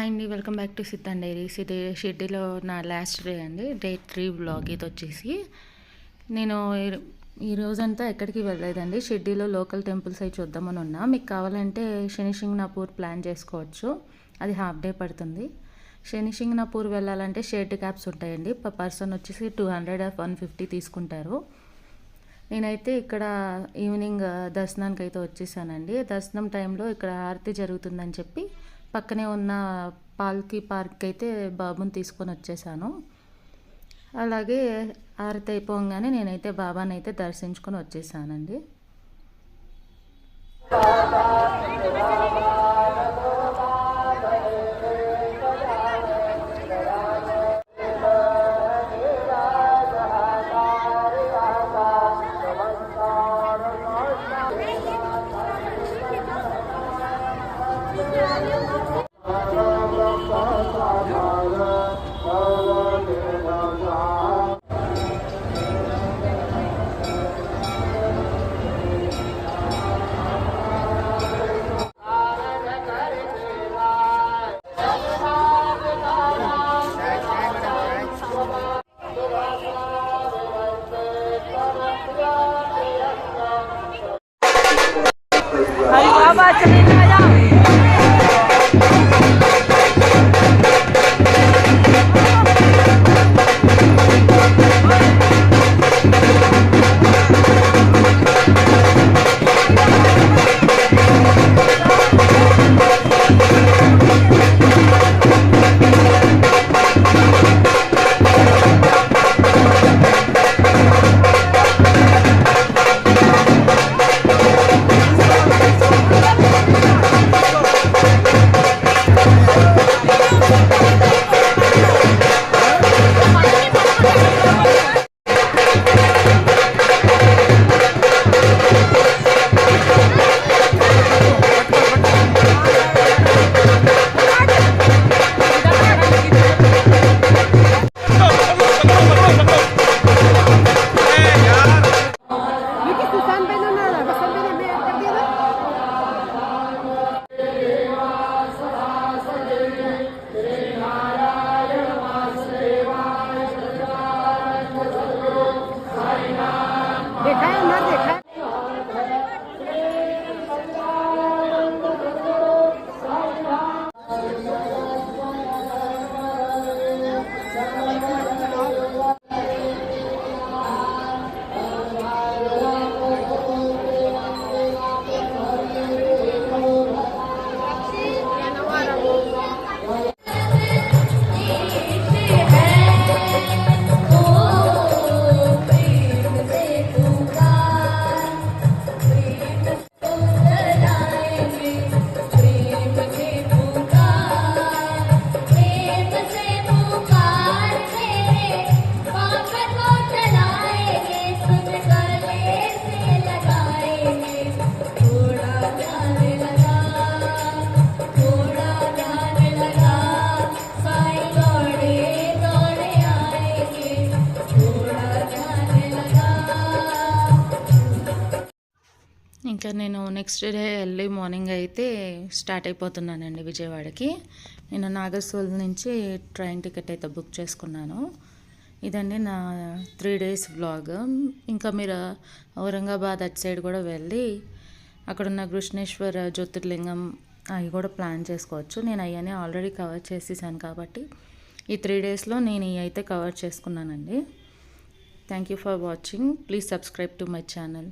Hi అండి, welcome back to సిద్ధన్ diaries. ఇది షిర్డీలో నా లాస్ట్ డే అండి, డే 3 వ్లాగ్ ఇది వచ్చేసి. నేను ఈ రోజంతా ఎక్కడికి వెళ్ళలేదండి, షిర్డీలో లోకల్ టెంపుల్స్ అవి చూద్దామని ఉన్నా. మీకు కావాలంటే శని సింగనాపూర్ ప్లాన్ చేసుకోవచ్చు, అది హాఫ్ డే పడుతుంది. శని సింగనాపూర్ వెళ్ళాలంటే షేర్డ్ క్యాబ్స్ ఉంటాయండి, పర్ పర్సన్ వచ్చేసి 200 or 150 తీసుకుంటారు. నేనైతే ఇక్కడ ఈవినింగ్ దర్శనానికి అయితే వచ్చేసానండి. దర్శనం టైంలో ఇక్కడ ఆరతి జరుగుతుందని చెప్పి పక్కనే ఉన్న పాల్కి పార్క్ అయితే బాబుని తీసుకొని వచ్చేసాను. అలాగే ఆరతి అయిపోగానే నేనైతే బాబాని అయితే దర్శించుకొని వచ్చేసానండి. ఇంకా నేను నెక్స్ట్ డే ఎర్లీ మార్నింగ్ అయితే స్టార్ట్ అయిపోతున్నానండి విజయవాడకి. నేను నాగర్సోల్ నుంచి ట్రైన్ టికెట్ అయితే బుక్ చేసుకున్నాను. ఇదండి నా 3 days వ్లాగ్. ఇంకా మీరు ఔరంగాబాద్ అటు సైడ్ కూడా వెళ్ళి అక్కడున్న కృష్ణేశ్వర జ్యోతిర్లింగం అవి కూడా ప్లాన్ చేసుకోవచ్చు. నేను అవన్నీ ఆల్రెడీ కవర్ చేసేసాను కాబట్టి ఈ 3 daysలో నేను ఇవి అయితే కవర్ చేసుకున్నానండి. Thank you for watching. Please subscribe to my channel.